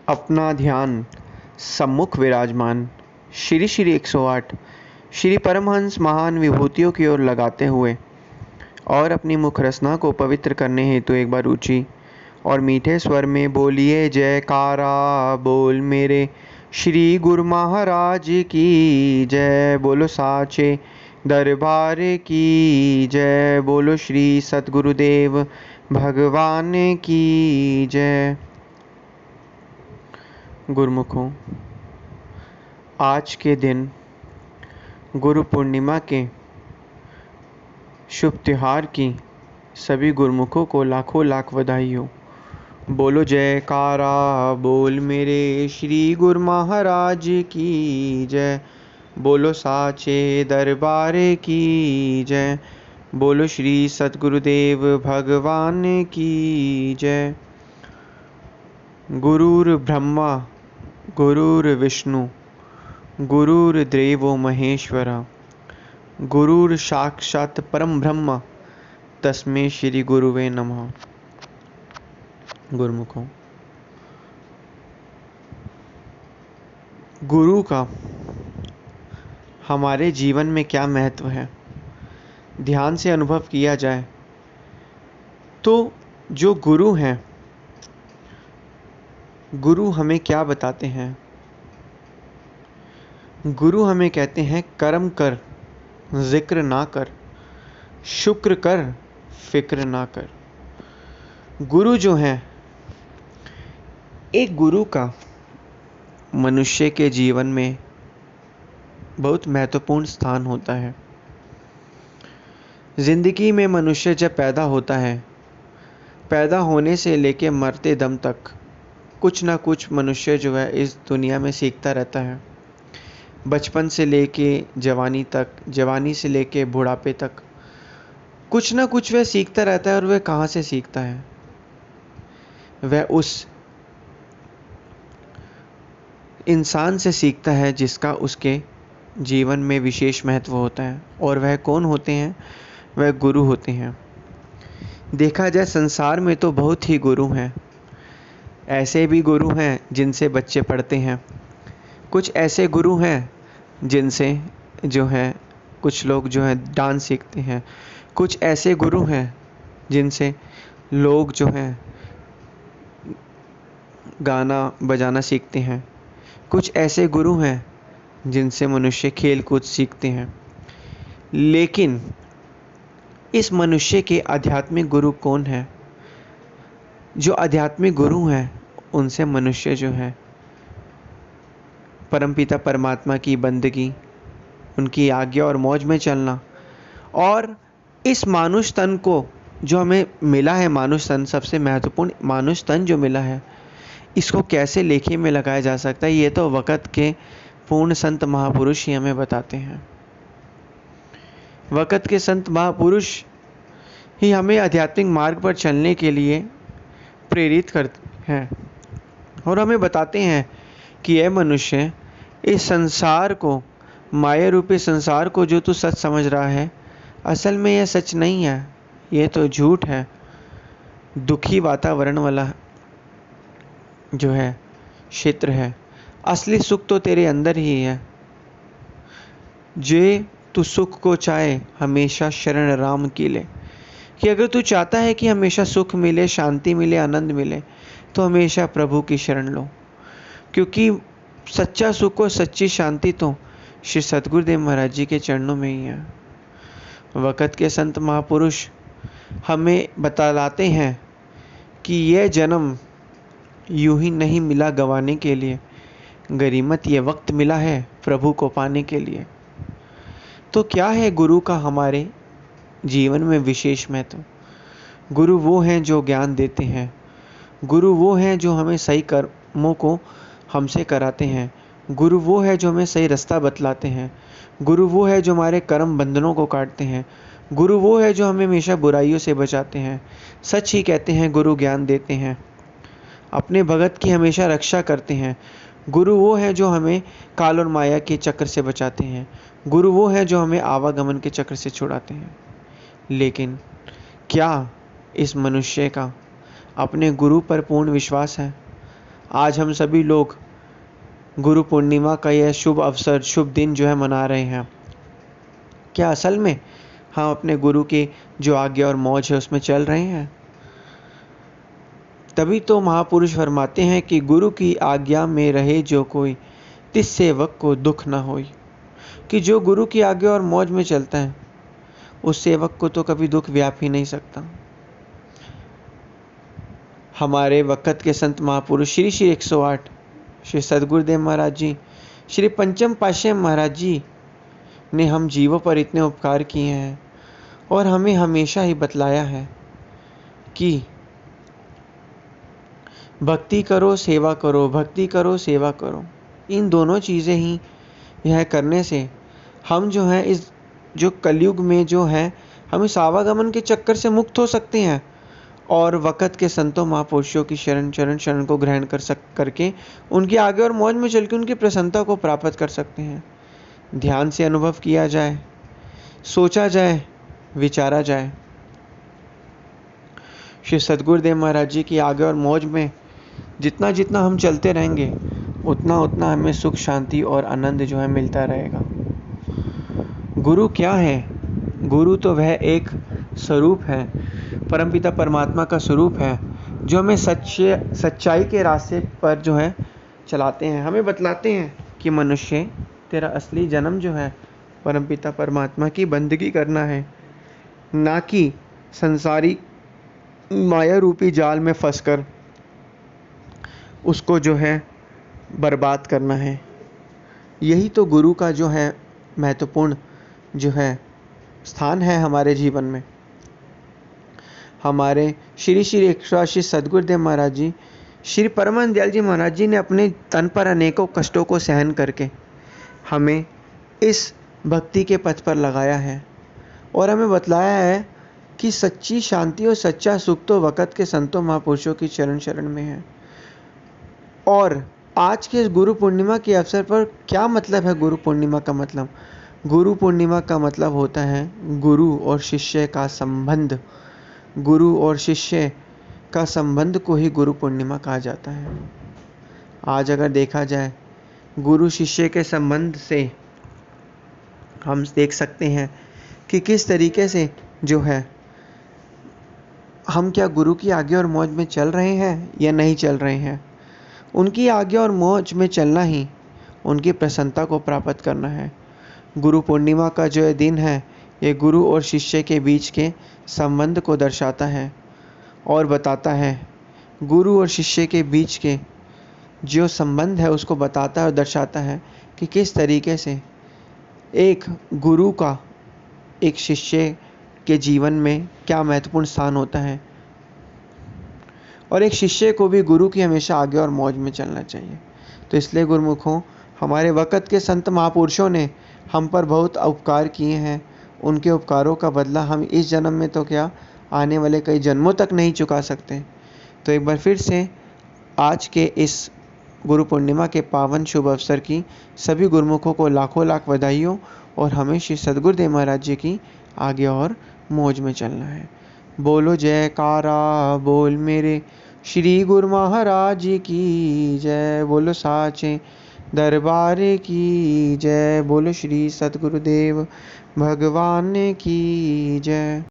अपना ध्यान सम्मुख विराजमान श्री श्री 108 श्री परमहंस महान विभूतियों की ओर लगाते हुए और अपनी मुख रसना को पवित्र करने हेतु एक बार ऊंची और मीठे स्वर में बोलिए जयकारा बोल मेरे श्री गुरु महाराज की जय। बोलो साचे दरबार की जय। बोलो श्री सतगुरुदेव भगवान की जय। गुरुमुखों, आज के दिन गुरु पूर्णिमा के शुभ त्यौहार की सभी गुरुमुखों को लाखों लाख बधाई हो। बोलो जयकारा बोल मेरे श्री गुरु महाराज की जय। बोलो साचे दरबार की जय। बोलो श्री सतगुरुदेव भगवान की जय। गुरुर् ब्रह्मा गुरुर्विष्णु गुरुर्देवो महेश्वरा गुरुर् साक्षात् परम ब्रह्म तस्मै श्री गुरुवे नमः। गुरुमुखों, गुरु का हमारे जीवन में क्या महत्व है, ध्यान से अनुभव किया जाए तो जो गुरु हैं, गुरु हमें क्या बताते हैं? गुरु हमें कहते हैं कर्म कर, जिक्र ना कर, शुक्र कर, फिक्र ना कर। गुरु जो है, एक गुरु का मनुष्य के जीवन में बहुत महत्वपूर्ण स्थान होता है। जिंदगी में मनुष्य जब पैदा होता है, पैदा होने से लेकर मरते दम तक कुछ ना कुछ मनुष्य जो है इस दुनिया में सीखता रहता है। बचपन से लेके जवानी तक, जवानी से लेके बुढ़ापे तक कुछ ना कुछ वह सीखता रहता है। और वह कहाँ से सीखता है? वह उस इंसान से सीखता है जिसका उसके जीवन में विशेष महत्व होता है। और वह कौन होते हैं? वह गुरु होते हैं। देखा जाए संसार में तो बहुत ही गुरु हैं। ऐसे भी गुरु हैं जिनसे बच्चे पढ़ते हैं, कुछ ऐसे गुरु हैं जिनसे जो है कुछ लोग जो है डांस सीखते हैं, कुछ ऐसे गुरु हैं जिनसे लोग जो हैं गाना बजाना सीखते हैं, कुछ ऐसे गुरु हैं जिनसे मनुष्य खेल कूद सीखते हैं। लेकिन इस मनुष्य के आध्यात्मिक गुरु कौन है? जो आध्यात्मिक गुरु हैं उनसे मनुष्य जो है परमपिता परमात्मा की बंदगी, उनकी आज्ञा और मौज में चलना, और इस मानुष तन को जो हमें मिला है, मानुष तन सबसे महत्वपूर्ण मानुष तन जो मिला है, इसको कैसे लेखे में लगाया जा सकता है, ये तो वक़्त के पूर्ण संत महापुरुष ही हमें बताते हैं। वक़्त के संत महापुरुष ही हमें आध्यात्मिक मार्ग पर चलने के लिए प्रेरित करते हैं और हमें बताते हैं कि यह मनुष्य, इस संसार को, माया रूपी संसार को जो तू सच समझ रहा है, असल में यह सच नहीं है, यह तो झूठ है। दुखी वातावरण वाला जो है क्षेत्र है। असली सुख तो तेरे अंदर ही है। जे तू सुख को चाहे हमेशा शरण राम की ले। कि अगर तू चाहता है कि हमेशा सुख मिले, शांति मिले, आनंद मिले, तो हमेशा प्रभु की शरण लो। क्योंकि सच्चा सुख और सच्ची शांति तो श्री सतगुरुदेव महाराज जी के चरणों में ही है। वक़्त के संत महापुरुष हमें बतलाते हैं कि यह जन्म यूं ही नहीं मिला गंवाने के लिए, गरीमत ये वक्त मिला है प्रभु को पाने के लिए। तो क्या है गुरु का हमारे जीवन में विशेष महत्व? गुरु वो हैं जो ज्ञान देते हैं। गुरु वो हैं जो हमें सही कर्मों को हमसे कराते हैं। गुरु वो है जो हमें सही रास्ता बतलाते हैं। गुरु वो है जो हमारे कर्म बंधनों को काटते हैं। गुरु वो है जो हमें हमेशा बुराइयों से बचाते हैं। सच ही कहते हैं गुरु ज्ञान देते हैं, अपने भगत की हमेशा रक्षा करते हैं। गुरु वो है जो हमें काल और माया के चक्र से बचाते हैं। गुरु वो है जो हमें आवागमन के चक्र से छुड़ाते हैं। लेकिन क्या इस मनुष्य का अपने गुरु पर पूर्ण विश्वास है? आज हम सभी लोग गुरु पूर्णिमा का यह शुभ अवसर, शुभ दिन जो है मना रहे हैं। क्या असल में हम अपने गुरु की जो आज्ञा और मौज है उसमें चल रहे हैं? तभी तो महापुरुष फरमाते हैं कि गुरु की आज्ञा में रहे जो कोई, तिस सेवक को दुख न होई। कि जो गुरु की आज्ञा और मौज में चलता है उस सेवक को तो कभी दुख व्याप ही नहीं सकता। हमारे वक़्त के संत महापुरुष श्री श्री 108 श्री सद्गुरुदेव महाराज जी, श्री पंचम पातशाही महाराज जी ने हम जीवों पर इतने उपकार किए हैं और हमें हमेशा ही बतलाया है कि भक्ति करो सेवा करो, भक्ति करो सेवा करो। इन दोनों चीज़ें ही यह करने से हम जो है इस जो कलयुग में जो है हम इस आवागमन के चक्कर से मुक्त हो सकते हैं और वक़्त के संतों महापुरुषों की शरण को ग्रहण करके उनकी आगे और मौज में चल के उनकी प्रसन्नता को प्राप्त कर सकते हैं। ध्यान से अनुभव किया जाए, सोचा जाए, विचारा जाए। श्री सद्गुरुदेव महाराज जी की आगे और मौज में जितना जितना हम चलते रहेंगे उतना उतना हमें सुख, शांति और आनंद जो है मिलता रहेगा। गुरु क्या है? गुरु तो वह एक स्वरूप है, परमपिता परमात्मा का स्वरूप है जो हमें सच्चाई के रास्ते पर जो है चलाते हैं। हमें बतलाते हैं कि मनुष्य, तेरा असली जन्म जो है परमपिता परमात्मा की बंदगी करना है, ना कि संसारी माया रूपी जाल में फंसकर उसको जो है बर्बाद करना है। यही तो गुरु का जो है महत्वपूर्ण जो है स्थान है हमारे जीवन में। हमारे श्री श्री 108 सद्गुरुदेव महाराज जी, श्री परमानंद दयाल जी महाराज जी ने अपने तन पर अनेकों कष्टों को सहन करके हमें इस भक्ति के पथ पर लगाया है और हमें बतलाया है कि सच्ची शांति और सच्चा सुख तो वक़्त के संतों महापुरुषों की शरण में है। और आज के इस गुरु पूर्णिमा के अवसर पर क्या मतलब है? गुरु पूर्णिमा का मतलब, गुरु पूर्णिमा का मतलब होता है गुरु और शिष्य का संबंध। गुरु और शिष्य का संबंध को ही गुरु पूर्णिमा कहा जाता है। आज अगर देखा जाए गुरु शिष्य के संबंध से हम देख सकते हैं कि किस तरीके से जो है हम क्या गुरु की आज्ञा और मौज में चल रहे हैं या नहीं चल रहे हैं। उनकी आज्ञा और मौज में चलना ही उनकी प्रसन्नता को प्राप्त करना है। गुरु पूर्णिमा का जो दिन है ये गुरु और शिष्य के बीच के संबंध को दर्शाता है और बताता है, गुरु और शिष्य के बीच के जो संबंध है उसको बताता है और दर्शाता है कि किस तरीके से एक गुरु का एक शिष्य के जीवन में क्या महत्वपूर्ण स्थान होता है और एक शिष्य को भी गुरु की हमेशा आगे और मौज में चलना चाहिए। तो इसलिए गुरुमुखों, हमारे वक़्त के संत महापुरुषों ने हम पर बहुत उपकार किए हैं। उनके उपकारों का बदला हम इस जन्म में तो क्या आने वाले कई जन्मों तक नहीं चुका सकते। तो एक बार फिर से आज के इस गुरु पूर्णिमा के पावन शुभ अवसर की सभी गुरुमुखों को लाखों लाख बधाइयों और हमें श्री सद्गुरुदेव महाराज जी की आगे और मौज में चलना है। बोलो जयकारा बोल मेरे श्री गुरु महाराज की जय। बोलो साचे दरबार की जय। बोलो श्री सद्गुरुदेव भगवान की जय।